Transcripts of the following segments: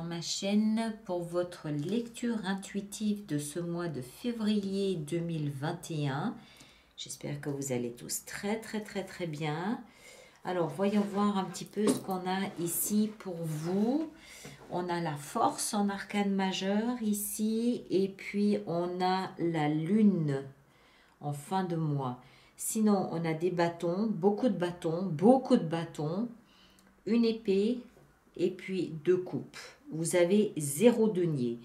ma chaîne pour votre lecture intuitive de ce mois de février 2021. J'espère que vous allez tous très bien. Alors, voyons voir un petit peu ce qu'on a ici pour vous. On a la force en arcane majeur ici et puis on a la lune en fin de mois. Sinon, on a des bâtons, beaucoup de bâtons, une épée et puis 2 coupes. Vous avez 0 denier.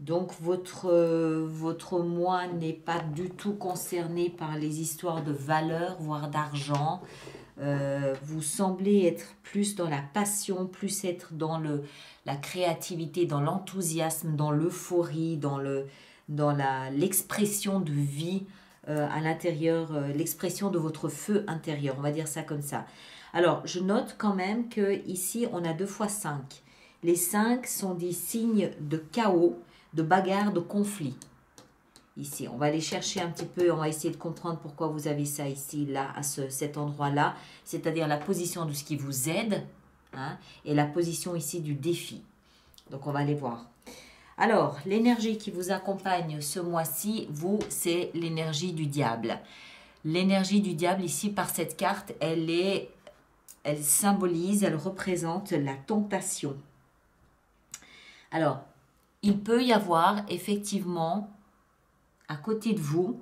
Donc, votre mois n'est pas du tout concerné par les histoires de valeur, voire d'argent. Vous semblez être plus dans la passion, plus être dans la créativité, dans l'enthousiasme, dans l'euphorie, dans l'expression de vie à l'intérieur, l'expression de votre feu intérieur, on va dire ça comme ça. Alors, je note quand même que ici on a 2 fois 5. Les 5 sont des signes de chaos, de bagarre, de conflit. Ici, on va aller chercher un petit peu, on va essayer de comprendre pourquoi vous avez ça ici, là, à cet endroit-là, c'est-à-dire la position de ce qui vous aide, hein, et la position ici du défi. Donc, on va aller voir. Alors, l'énergie qui vous accompagne ce mois-ci, vous, c'est l'énergie du diable. L'énergie du diable, ici, par cette carte, elle symbolise, elle représente la tentation. Alors, il peut y avoir effectivement à côté de vous,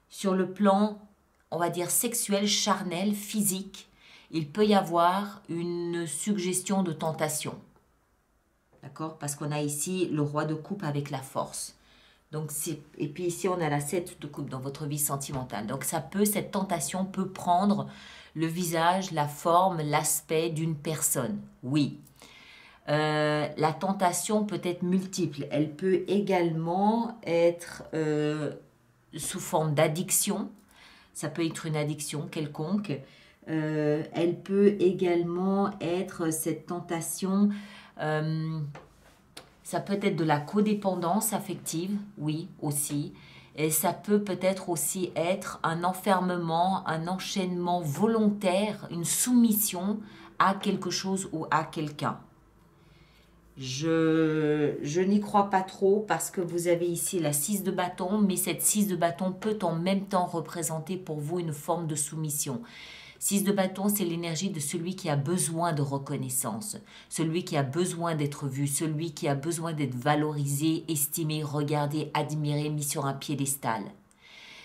sur le plan, on va dire, sexuel, charnel, physique, il peut y avoir une suggestion de tentation. D'accord? Parce qu'on a ici le roi de coupe avec la force. Donc, et puis ici, on a la 7 de coupe dans votre vie sentimentale. Donc, cette tentation peut prendre le visage, la forme, l'aspect d'une personne. Oui. La tentation peut être multiple. Elle peut également être sous forme d'addiction. Ça peut être une addiction quelconque. Elle peut également être cette tentation. Ça peut être de la codépendance affective, oui, aussi. Et ça peut-être aussi être un enfermement, un enchaînement volontaire, une soumission à quelque chose ou à quelqu'un. Je n'y crois pas trop parce que vous avez ici la 6 de bâton, mais cette 6 de bâton peut en même temps représenter pour vous une forme de soumission. 6 de bâton, c'est l'énergie de celui qui a besoin de reconnaissance, celui qui a besoin d'être vu, celui qui a besoin d'être valorisé, estimé, regardé, admiré, mis sur un piédestal.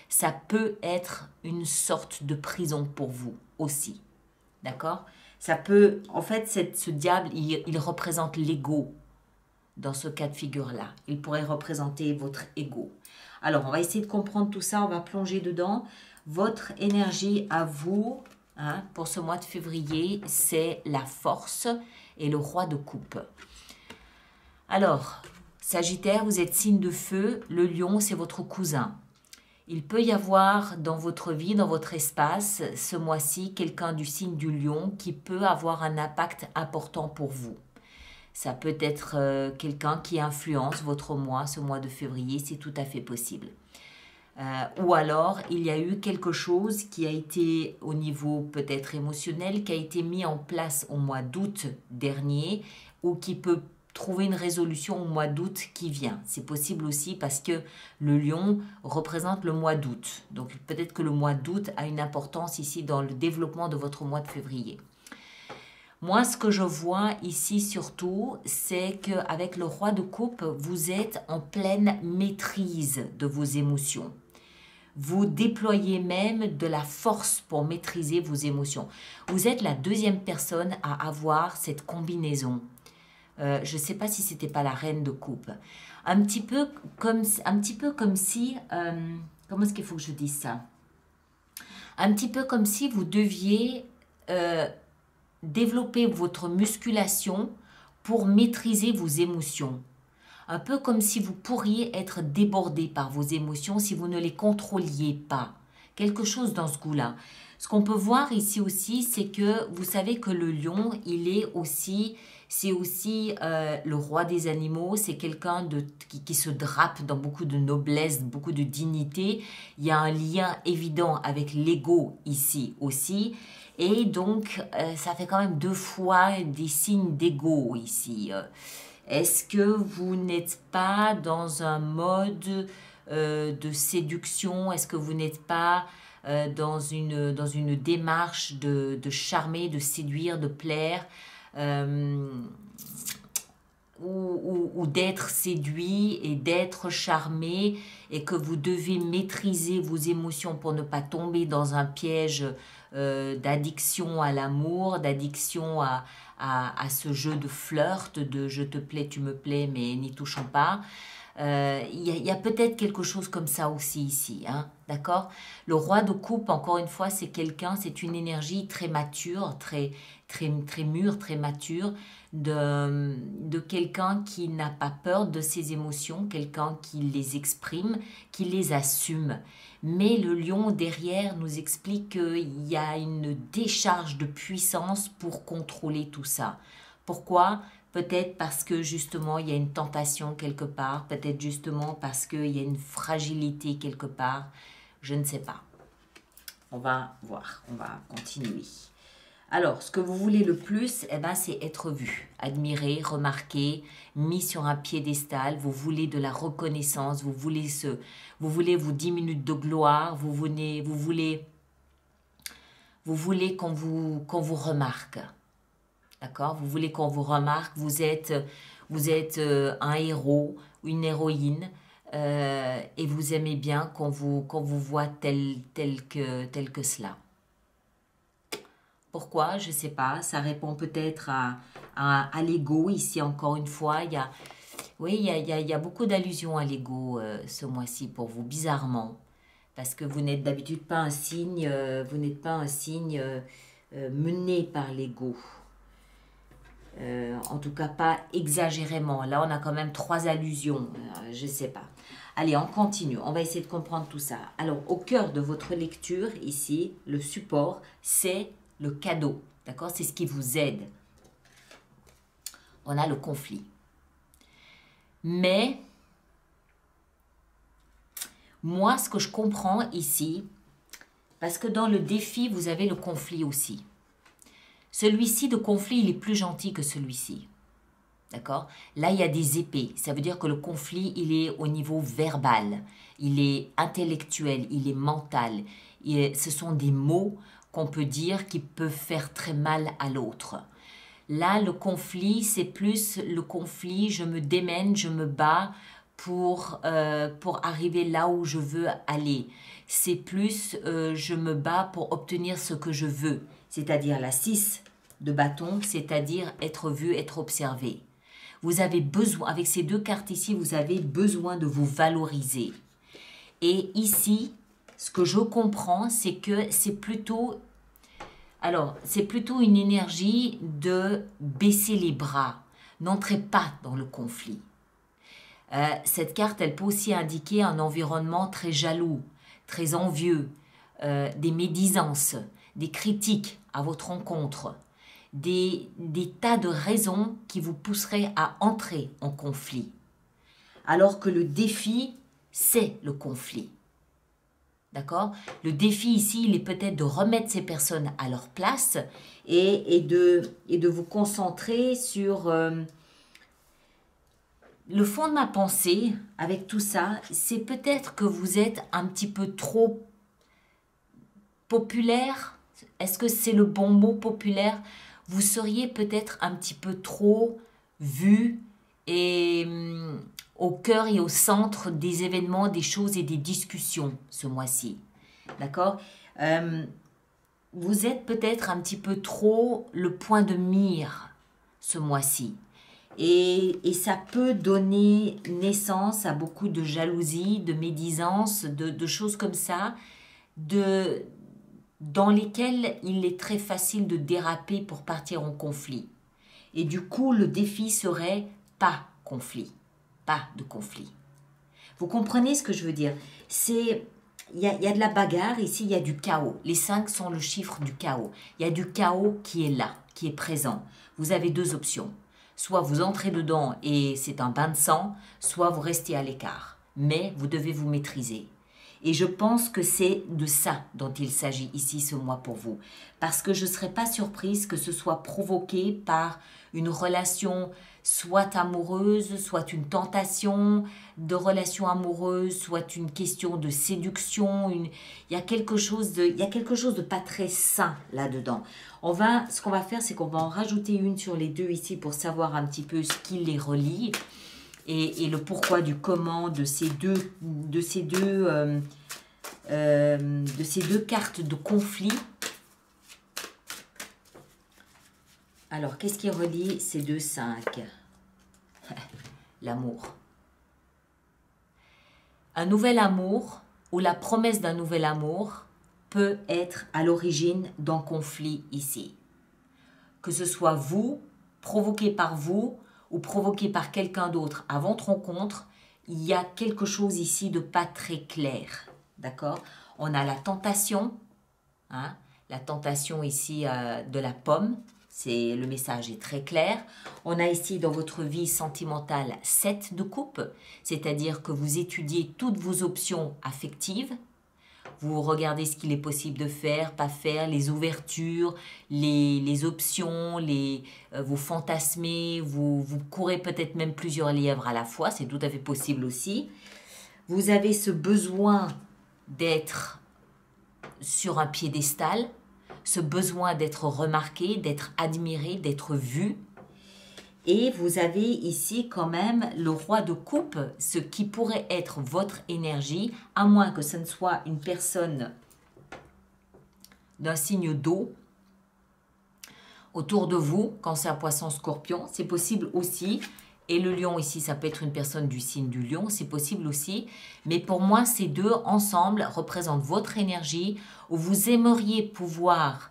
Ça peut être une sorte de prison pour vous aussi, d'accord ? Ça peut, en fait, ce diable, il représente l'ego dans ce cas de figure-là. Il pourrait représenter votre ego. Alors, on va essayer de comprendre tout ça, on va plonger dedans. Votre énergie à vous, hein, pour ce mois de février, c'est la force et le roi de coupe. Alors, Sagittaire, vous êtes signe de feu, le lion, c'est votre cousin. Il peut y avoir dans votre vie, dans votre espace, ce mois-ci, quelqu'un du signe du lion qui peut avoir un impact important pour vous. Ça peut être quelqu'un qui influence votre mois, ce mois de février, c'est tout à fait possible. Ou alors, il y a eu quelque chose qui a été au niveau peut-être émotionnel, qui a été mis en place au mois d'août dernier, ou qui peut trouver une résolution au mois d'août qui vient. C'est possible aussi parce que le lion représente le mois d'août. Donc peut-être que le mois d'août a une importance ici dans le développement de votre mois de février. Moi, ce que je vois ici surtout, c'est qu'avec le roi de coupe, vous êtes en pleine maîtrise de vos émotions. Vous déployez même de la force pour maîtriser vos émotions. Vous êtes la 2e personne à avoir cette combinaison. Je ne sais pas si c'était pas la reine de coupe. Un petit peu comme si, comment est-ce qu'il faut que je dise ça? Un petit peu comme si vous deviez développer votre musculation pour maîtriser vos émotions. Un peu comme si vous pourriez être débordé par vos émotions si vous ne les contrôliez pas. Quelque chose dans ce goût-là. Ce qu'on peut voir ici aussi, c'est que vous savez que le lion, c'est aussi le roi des animaux, c'est quelqu'un qui se drape dans beaucoup de noblesse, beaucoup de dignité. Il y a un lien évident avec l'ego ici aussi. Et donc, ça fait quand même 2 fois des signes d'ego ici. Est-ce que vous n'êtes pas dans un mode de séduction? Est-ce que vous n'êtes pas dans une démarche de charmer, de séduire, de plaire ou d'être séduit et d'être charmé et que vous devez maîtriser vos émotions pour ne pas tomber dans un piège d'addiction à l'amour, d'addiction à ce jeu de flirt, de je te plais, tu me plais, mais n'y touchons pas. Y a peut-être quelque chose comme ça aussi ici, hein, d'accord? Le roi de coupe, encore une fois, c'est quelqu'un, c'est une énergie très mature, très mûre, très mature, de quelqu'un qui n'a pas peur de ses émotions, quelqu'un qui les exprime, qui les assume. Mais le lion derrière nous explique qu'il y a une décharge de puissance pour contrôler tout ça. Pourquoi? Peut-être parce que justement il y a une tentation quelque part, peut-être justement parce qu'il y a une fragilité quelque part, je ne sais pas. On va voir, on va continuer. Alors, ce que vous voulez le plus, eh ben, c'est être vu, admiré, remarqué, mis sur un piédestal. Vous voulez de la reconnaissance, vous voulez vos 10 minutes de gloire, vous voulez qu'on vous remarque. D'accord? Vous voulez qu'on vous remarque, vous êtes un héros, une héroïne, et vous aimez bien qu'on vous voit tel que cela. Pourquoi? Je ne sais pas. Ça répond peut-être à l'ego. Ici, encore une fois, il y a beaucoup d'allusions à l'ego ce mois-ci pour vous, bizarrement. Parce que vous n'êtes d'habitude pas un signe, mené par l'ego. En tout cas, pas exagérément. Là, on a quand même 3 allusions. Je ne sais pas. Allez, on continue. On va essayer de comprendre tout ça. Alors, au cœur de votre lecture, ici, le support, c'est le cadeau. D'accord? C'est ce qui vous aide. On a le conflit. Mais, moi, ce que je comprends ici, parce que dans le défi, vous avez le conflit aussi. Celui-ci de conflit, il est plus gentil que celui-ci. D'accord? Là, il y a des épées. Ça veut dire que le conflit, il est au niveau verbal, il est intellectuel, il est mental. Ce sont des mots qu'on peut dire qui peuvent faire très mal à l'autre. Là, le conflit, c'est plus le conflit, je me démène, je me bats pour arriver là où je veux aller. C'est plus, je me bats pour obtenir ce que je veux. C'est-à-dire la 6 de bâton, c'est-à-dire être vu, être observé. Vous avez besoin, avec ces 2 cartes ici, vous avez besoin de vous valoriser. Et ici, ce que je comprends, c'est que c'est plutôt une énergie de baisser les bras. N'entrez pas dans le conflit. Cette carte, elle peut aussi indiquer un environnement très jaloux, très envieux, des médisances, des critiques à votre encontre, des tas de raisons qui vous pousseraient à entrer en conflit. Alors que le défi, c'est le conflit. D'accord? Le défi ici, il est peut-être de remettre ces personnes à leur place et de vous concentrer sur... le fond de ma pensée, avec tout ça, c'est peut-être que vous êtes un petit peu trop populaire. Est-ce que c'est le bon mot, populaire? Vous seriez peut-être un petit peu trop vu et au cœur et au centre des événements, des choses et des discussions ce mois-ci. D'accord? Vous êtes peut-être un petit peu trop le point de mire ce mois-ci. Et ça peut donner naissance à beaucoup de jalousie, de médisance, de choses comme ça, dans lesquelles il est très facile de déraper pour partir en conflit. Et du coup, le défi serait pas conflit, pas de conflit. Vous comprenez ce que je veux dire? Il y a de la bagarre, ici il y a du chaos. Les 5 sont le chiffre du chaos. Il y a du chaos qui est là, qui est présent. Vous avez 2 options. Soit vous entrez dedans et c'est un bain de sang, soit vous restez à l'écart. Mais vous devez vous maîtriser. Et je pense que c'est de ça dont il s'agit ici ce mois pour vous. Parce que je ne serais pas surprise que ce soit provoqué par une relation soit amoureuse, soit une tentation de relation amoureuse, soit une question de séduction. Il y a quelque chose de pas très sain là-dedans. Ce qu'on va faire, c'est qu'on va en rajouter une sur les deux ici pour savoir un petit peu ce qui les relie et le pourquoi du comment de ces deux cartes de conflit. Alors, qu'est-ce qui relie ces deux 5? L'amour. Un nouvel amour ou la promesse d'un nouvel amour peut être à l'origine d'un conflit ici. Que ce soit vous, provoqué par vous ou provoqué par quelqu'un d'autre à votre rencontre, il y a quelque chose ici de pas très clair. D'accord? On a la tentation, hein, la tentation ici de la pomme. Le message est très clair. On a ici dans votre vie sentimentale 7 de coupe, c'est-à-dire que vous étudiez toutes vos options affectives. Vous regardez ce qu'il est possible de faire, pas faire, les ouvertures, les options, vous fantasmez, vous courez peut-être même plusieurs lièvres à la fois, c'est tout à fait possible aussi. Vous avez ce besoin d'être sur un piédestal, ce besoin d'être remarqué, d'être admiré, d'être vu. Et vous avez ici quand même le roi de coupe, ce qui pourrait être votre énergie, à moins que ce ne soit une personne d'un signe d'eau autour de vous, Cancer, Poisson, Scorpion. C'est possible aussi. Et le lion ici, ça peut être une personne du signe du lion, c'est possible aussi. Mais pour moi, ces deux ensemble représentent votre énergie où vous aimeriez pouvoir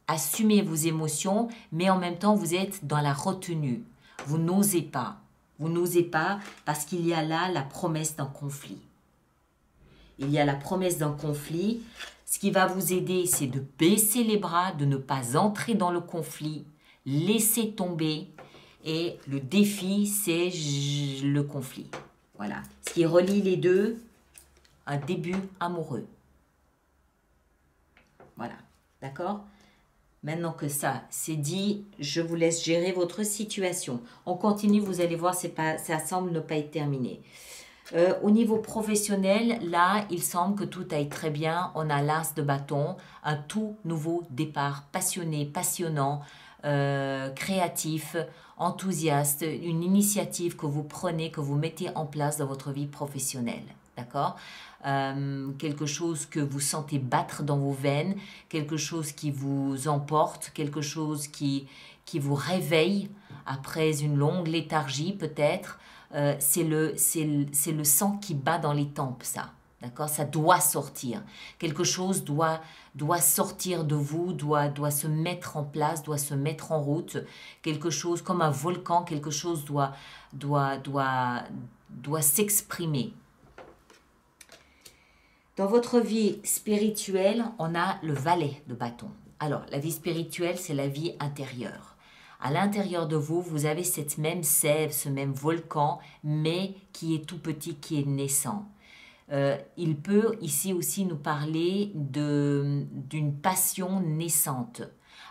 assumer vos émotions, mais en même temps, vous êtes dans la retenue. Vous n'osez pas. Vous n'osez pas parce qu'il y a là la promesse d'un conflit. Il y a la promesse d'un conflit. Ce qui va vous aider, c'est de baisser les bras, de ne pas entrer dans le conflit, laisser tomber. Et le défi, c'est le conflit. Voilà. Ce qui relie les deux, un début amoureux. Voilà. D'accord? Maintenant que ça, c'est dit, je vous laisse gérer votre situation. On continue, vous allez voir, ça semble ne pas être terminé. Au niveau professionnel, là, il semble que tout aille très bien. On a l'as de bâton, un tout nouveau départ, passionné, passionnant, créatif, enthousiaste, une initiative que vous prenez, que vous mettez en place dans votre vie professionnelle. D'accord? Quelque chose que vous sentez battre dans vos veines, quelque chose qui vous emporte, quelque chose qui vous réveille après une longue léthargie peut-être. C'est le sang qui bat dans les tempes, ça. D'accord? Ça doit sortir. Quelque chose doit sortir de vous, doit se mettre en place, doit se mettre en route. Quelque chose comme un volcan, quelque chose doit s'exprimer. Dans votre vie spirituelle, on a le valet de bâton. Alors, la vie spirituelle, c'est la vie intérieure. À l'intérieur de vous, vous avez cette même sève, ce même volcan, mais qui est tout petit, qui est naissant. Il peut ici aussi nous parler d'une passion naissante.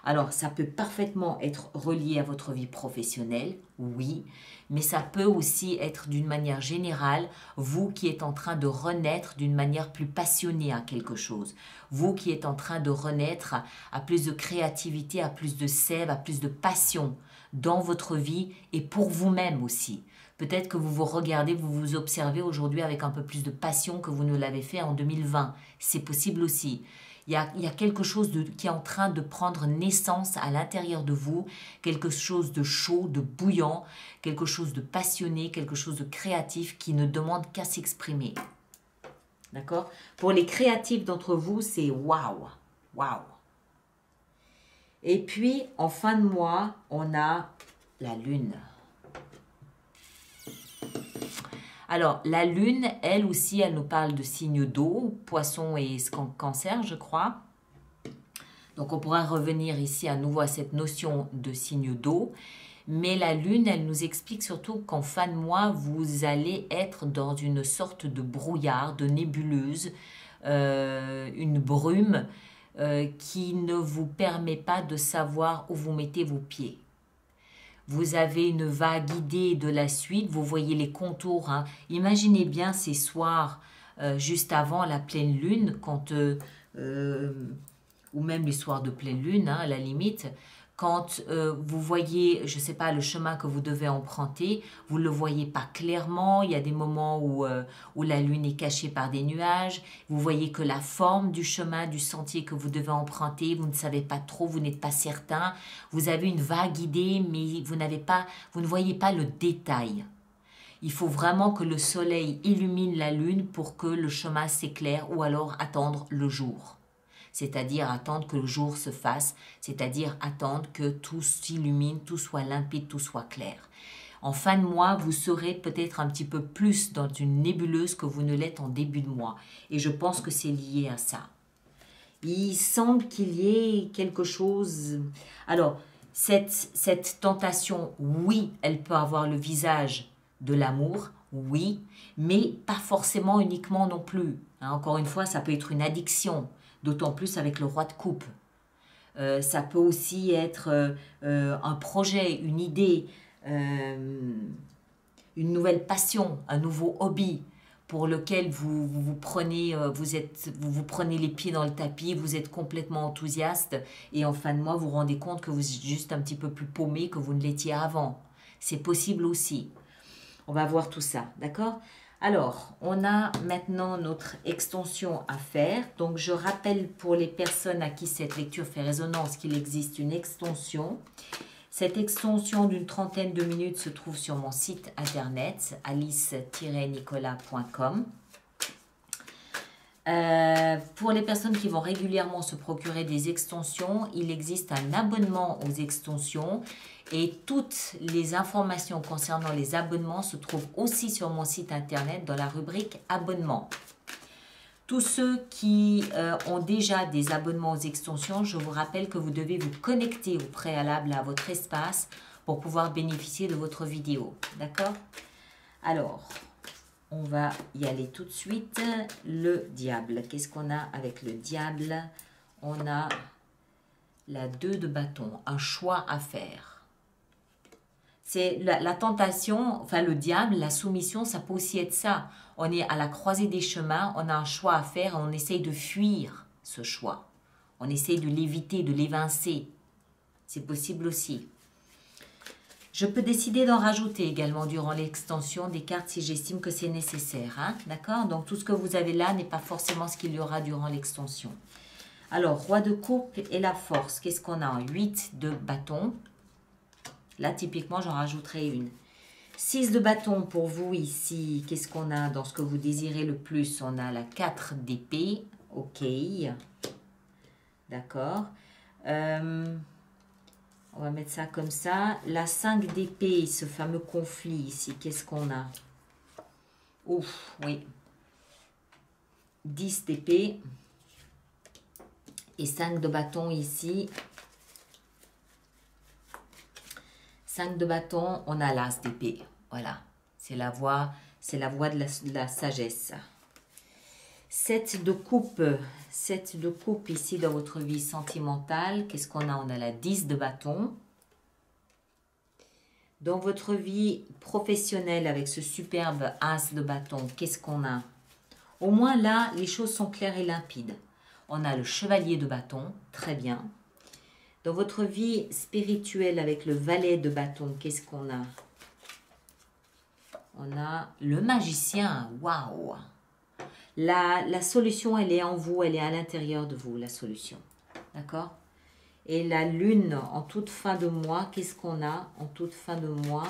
Alors, ça peut parfaitement être relié à votre vie professionnelle, oui, mais ça peut aussi être d'une manière générale, vous qui êtes en train de renaître d'une manière plus passionnée à quelque chose. Vous qui êtes en train de renaître à plus de créativité, à plus de sève, à plus de passion dans votre vie et pour vous-même aussi. Peut-être que vous vous regardez, vous vous observez aujourd'hui avec un peu plus de passion que vous ne l'avez fait en 2020. C'est possible aussi. Il y a quelque chose qui est en train de prendre naissance à l'intérieur de vous, quelque chose de chaud, de bouillant, quelque chose de passionné, quelque chose de créatif qui ne demande qu'à s'exprimer. D'accord? Pour les créatifs d'entre vous, c'est waouh, waouh. Et puis, en fin de mois, on a la lune. Alors, la lune, elle aussi, elle nous parle de signes d'eau, poisson et cancer, je crois. Donc, on pourra revenir ici à nouveau à cette notion de signe d'eau. Mais la lune, elle nous explique surtout qu'en fin de mois, vous allez être dans une sorte de brouillard, de nébuleuse, une brume qui ne vous permet pas de savoir où vous mettez vos pieds. vous avez une vague idée de la suite, vous voyez les contours. Hein. Imaginez bien ces soirs juste avant la pleine lune, ou même les soirs de pleine lune, hein, à la limite, quand vous voyez, je ne sais pas, le chemin que vous devez emprunter, vous ne le voyez pas clairement, il y a des moments où la lune est cachée par des nuages, vous voyez que la forme du chemin, du sentier que vous devez emprunter, vous ne savez pas trop, vous n'êtes pas certain, vous avez une vague idée, mais vous ne voyez pas le détail. Il faut vraiment que le soleil illumine la lune pour que le chemin s'éclaire ou alors attendre le jour. C'est-à-dire attendre que le jour se fasse, c'est-à-dire attendre que tout s'illumine, tout soit limpide, tout soit clair. En fin de mois, vous serez peut-être un petit peu plus dans une nébuleuse que vous ne l'êtes en début de mois. Et je pense que c'est lié à ça. Il semble qu'il y ait quelque chose... Alors, cette tentation, oui, elle peut avoir le visage de l'amour, oui, mais pas forcément uniquement non plus. Hein, encore une fois, ça peut être une addiction. D'autant plus avec le roi de coupe. Ça peut aussi être un projet, une idée, une nouvelle passion, un nouveau hobby pour lequel vous prenez les pieds dans le tapis, vous êtes complètement enthousiaste et en fin de mois vous vous rendez compte que vous êtes juste un petit peu plus paumé que vous ne l'étiez avant. C'est possible aussi. On va voir tout ça, d'accord ? Alors, on a maintenant notre extension à faire. Donc, je rappelle pour les personnes à qui cette lecture fait résonance qu'il existe une extension. Cette extension d'une trentaine de minutes se trouve sur mon site internet alice-nicolas.com. Pour les personnes qui vont régulièrement se procurer des extensions, il existe un abonnement aux extensions et toutes les informations concernant les abonnements se trouvent aussi sur mon site internet dans la rubrique abonnement. Tous ceux qui ont déjà des abonnements aux extensions, je vous rappelle que vous devez vous connecter au préalable à votre espace pour pouvoir bénéficier de votre vidéo. D'accord? Alors, on va y aller tout de suite. Le diable. Qu'est-ce qu'on a avec le diable? On a la 2 de bâton, un choix à faire. C'est la tentation, enfin le diable, la soumission, ça peut aussi être ça. On est à la croisée des chemins, on a un choix à faire et on essaye de fuir ce choix. On essaye de l'éviter, de l'évincer. C'est possible aussi. Je peux décider d'en rajouter également durant l'extension des cartes si j'estime que c'est nécessaire. Hein? D'accord? Donc tout ce que vous avez là n'est pas forcément ce qu'il y aura durant l'extension. Alors, roi de coupe et la force. Qu'est-ce qu'on a? 8 de bâton. Là, typiquement, j'en rajouterai une. 6 de bâton pour vous ici. Qu'est-ce qu'on a dans ce que vous désirez le plus? On a la 4 d'épée. Ok. D'accord. On va mettre ça comme ça. La 5 d'épée, ce fameux conflit ici. Qu'est-ce qu'on a? Ouf, oui. 10 d'épée. Et 5 de bâton ici. 5 de bâton, on a l'as d'épée. Voilà, c'est la voie de la sagesse. 7 de coupe ici dans votre vie sentimentale. Qu'est-ce qu'on a? On a la 10 de bâton. Dans votre vie professionnelle avec ce superbe as de bâton, qu'est-ce qu'on a? Au moins là, les choses sont claires et limpides. On a le chevalier de bâton, très bien. Dans votre vie spirituelle avec le valet de bâton, qu'est-ce qu'on a? On a le magicien, waouh! La solution, elle est en vous, elle est à l'intérieur de vous, la solution. D'accord? Et la lune, en toute fin de mois, qu'est-ce qu'on a? En toute fin de mois,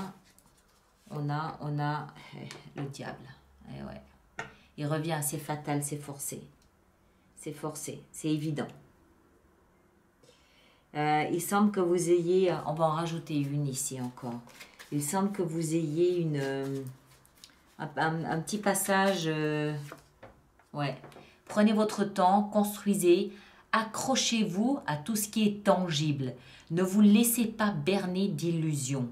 on a le diable. Eh ouais. Il revient, c'est fatal, c'est forcé. C'est forcé, c'est évident. Il semble que vous ayez, on va en rajouter une ici encore. Il semble que vous ayez un petit passage, ouais. Prenez votre temps, construisez, accrochez-vous à tout ce qui est tangible. Ne vous laissez pas berner d'illusions,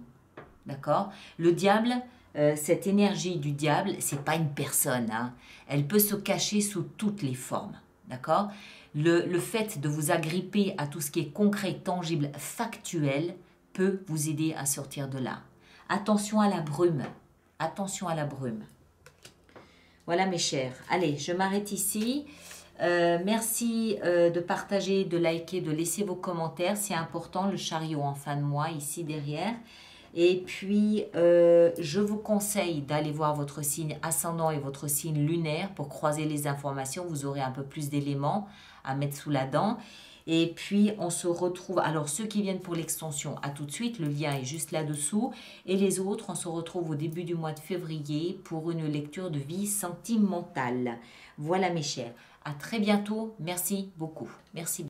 d'accord? Le diable, cette énergie du diable, c'est pas une personne, hein. Elle peut se cacher sous toutes les formes, d'accord? Le fait de vous agripper à tout ce qui est concret, tangible, factuel, peut vous aider à sortir de là. Attention à la brume. Attention à la brume. Voilà mes chers. Allez, je m'arrête ici. Merci de partager, de liker, de laisser vos commentaires. C'est important, le chariot en fin de mois, ici derrière. Et puis, je vous conseille d'aller voir votre signe ascendant et votre signe lunaire pour croiser les informations. Vous aurez un peu plus d'éléments à mettre sous la dent. Et puis, on se retrouve... Alors, ceux qui viennent pour l'extension, à tout de suite. Le lien est juste là-dessous. Et les autres, on se retrouve au début du mois de février pour une lecture de vie sentimentale. Voilà mes chers. À très bientôt. Merci beaucoup. Merci.